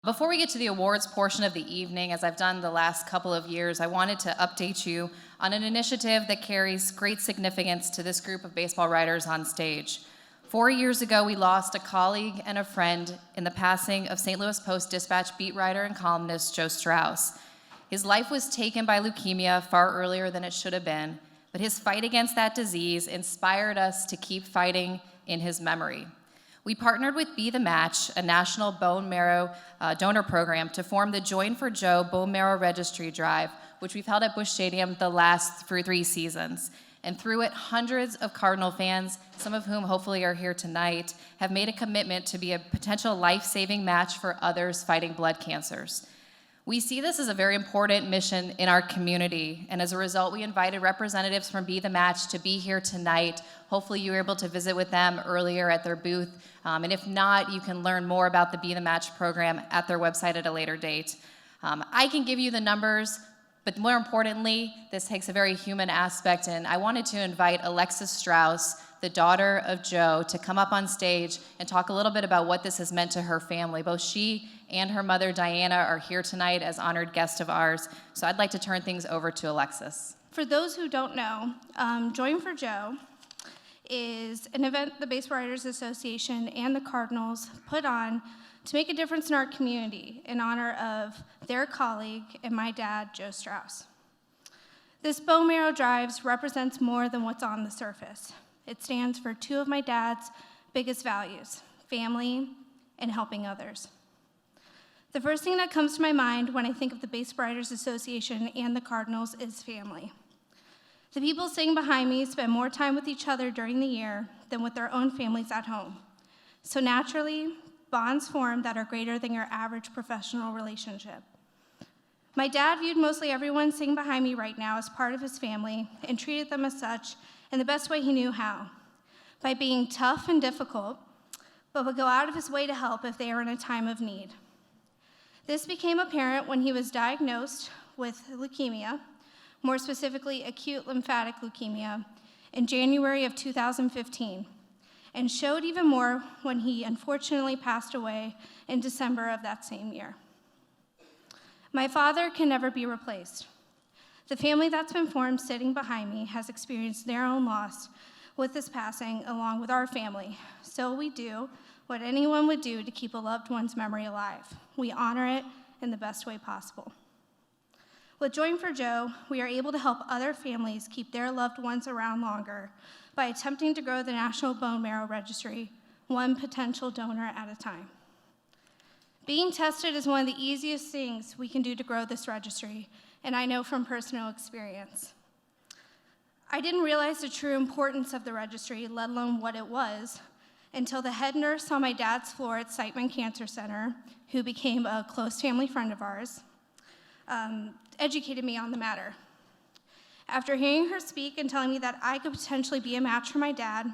Before we get to the awards portion of the evening, as I've done the last couple of years, I wanted to update you on an initiative that carries great significance to this group of baseball writers on stage. 4 years ago, we lost a colleague and a friend in the passing of St. Louis Post-Dispatch beat writer and columnist Joe Strauss. His life was taken by leukemia far earlier than it should have been, but his fight against that disease inspired us to keep fighting in his memory. We partnered with Be the Match, a national bone marrow donor program, to form the Join for Joe Bone Marrow Registry Drive, which we've held at Busch Stadium the last 3 seasons. And through it, hundreds of Cardinal fans, some of whom hopefully are here tonight, have made a commitment to be a potential life-saving match for others fighting blood cancers. We see this as a very important mission in our community, and as a result, we invited representatives from Be the Match to be here tonight. Hopefully you were able to visit with them earlier at their booth, and if not, you can learn more about the Be the Match program at their website at a later date. I can give you the numbers, but more importantly, this takes a very human aspect, and I wanted to invite Alexis Strauss, the daughter of Joe, to come up on stage and talk a little bit about what this has meant to her family. Both she and her mother, Diana, are here tonight as honored guests of ours, so I'd like to turn things over to Alexis. For those who don't know, Join for Joe is an event the Baseball Writers Association and the Cardinals put on to make a difference in our community in honor of their colleague and my dad, Joe Strauss. This bone marrow drive represents more than what's on the surface. It stands for two of my dad's biggest values, family and helping others. The first thing that comes to my mind when I think of the Baseball Writers Association and the Cardinals is family. The people sitting behind me spend more time with each other during the year than with their own families at home. So naturally, bonds form that are greater than your average professional relationship. My dad viewed mostly everyone sitting behind me right now as part of his family and treated them as such in the best way he knew how, by being tough and difficult, but would go out of his way to help if they were in a time of need. This became apparent when he was diagnosed with leukemia, more specifically acute lymphatic leukemia, in January of 2015, and showed even more when he unfortunately passed away in December of that same year. My father can never be replaced. The family that's been formed sitting behind me has experienced their own loss with this passing along with our family. So we do what anyone would do to keep a loved one's memory alive. We honor it in the best way possible. With Join for Joe, we are able to help other families keep their loved ones around longer by attempting to grow the National Bone Marrow Registry, one potential donor at a time. Being tested is one of the easiest things we can do to grow this registry, and I know from personal experience. I didn't realize the true importance of the registry, let alone what it was, until the head nurse on my dad's floor at Siteman Cancer Center, who became a close family friend of ours, educated me on the matter. After hearing her speak and telling me that I could potentially be a match for my dad,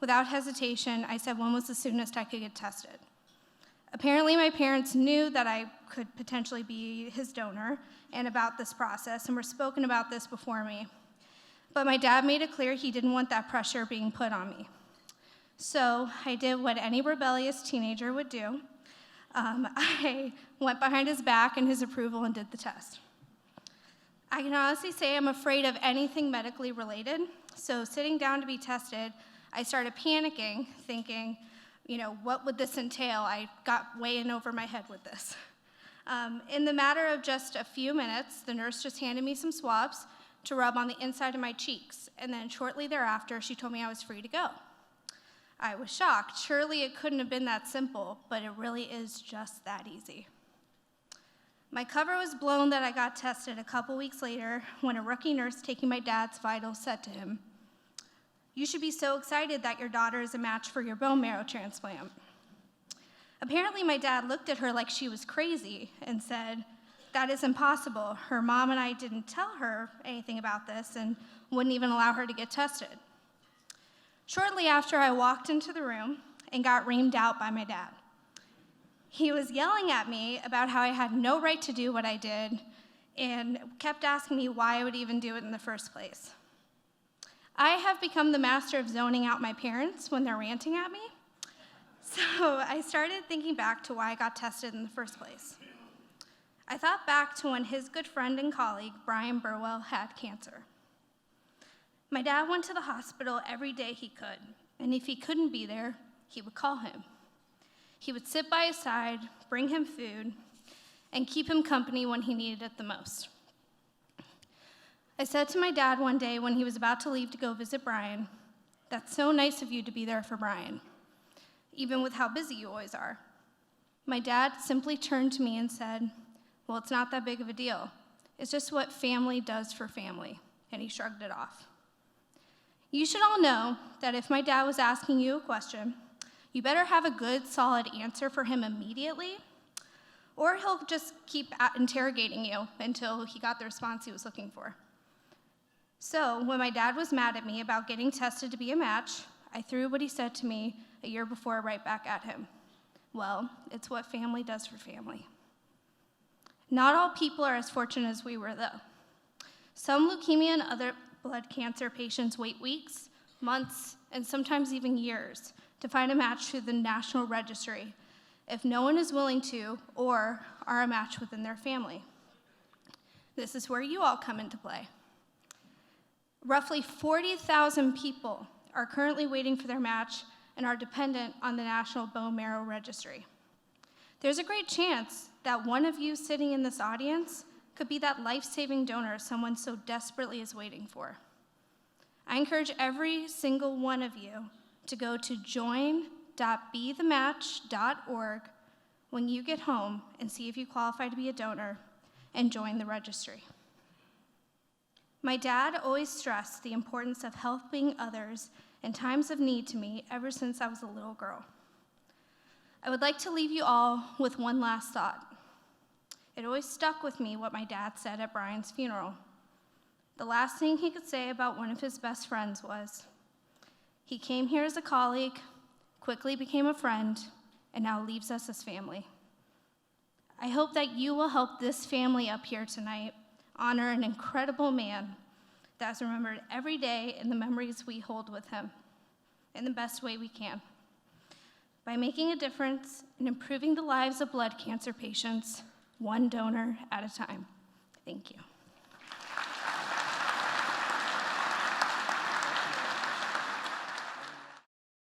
without hesitation, I said when was the soonest I could get tested. Apparently, my parents knew that I could potentially be his donor and about this process and were spoken about this before me. But my dad made it clear he didn't want that pressure being put on me. So I did what any rebellious teenager would do. I went behind his back in his approval and did the test. I can honestly say I'm afraid of anything medically related. So sitting down to be tested, I started panicking, thinking, what would this entail? I got way in over my head with this. In the matter of just a few minutes, the nurse just handed me some swabs to rub on the inside of my cheeks, and then shortly thereafter, she told me I was free to go. I was shocked. Surely it couldn't have been that simple, but it really is just that easy. My cover was blown that I got tested a couple weeks later when a rookie nurse taking my dad's vitals said to him, "You should be so excited that your daughter is a match for your bone marrow transplant." Apparently, my dad looked at her like she was crazy and said, "That is impossible. Her mom and I didn't tell her anything about this and wouldn't even allow her to get tested." Shortly after, I walked into the room and got reamed out by my dad. He was yelling at me about how I had no right to do what I did and kept asking me why I would even do it in the first place. I have become the master of zoning out my parents when they're ranting at me. So I I started thinking back to why I got tested in the first place. I thought back to when his good friend and colleague, Brian Burwell, had cancer. My dad went to the hospital every day he could, and if he couldn't be there, he would call him. He would sit by his side, bring him food, and keep him company when he needed it the most. I said to my dad one day when he was about to leave to go visit Brian, "That's so nice of you to be there for Brian, even with how busy you always are." My dad simply turned to me and said, "Well, it's not that big of a deal. It's just what family does for family," and he shrugged it off. You should all know that if my dad was asking you a question, you better have a good, solid answer for him immediately, or he'll just keep interrogating you until he got the response he was looking for. So when my dad was mad at me about getting tested to be a match, I threw what he said to me a year before right back at him. Well, it's what family does for family. Not all people are as fortunate as we were, though. Some leukemia and other blood cancer patients wait weeks, months, and sometimes even years to find a match through the National Registry if no one is willing to or are a match within their family. This is where you all come into play. Roughly 40,000 people are currently waiting for their match and are dependent on the National Bone Marrow Registry. There's a great chance that one of you sitting in this audience could be that life-saving donor someone so desperately is waiting for. I encourage every single one of you to go to join.bethematch.org when you get home and see if you qualify to be a donor and join the registry. My dad always stressed the importance of helping others in times of need to me ever since I was a little girl. I would like to leave you all with one last thought. It always stuck with me what my dad said at Brian's funeral. The last thing he could say about one of his best friends was, "He came here as a colleague, quickly became a friend, and now leaves us as family." I hope that you will help this family up here tonight honor an incredible man that is remembered every day in the memories we hold with him in the best way we can, by making a difference in improving the lives of blood cancer patients, one donor at a time. Thank you.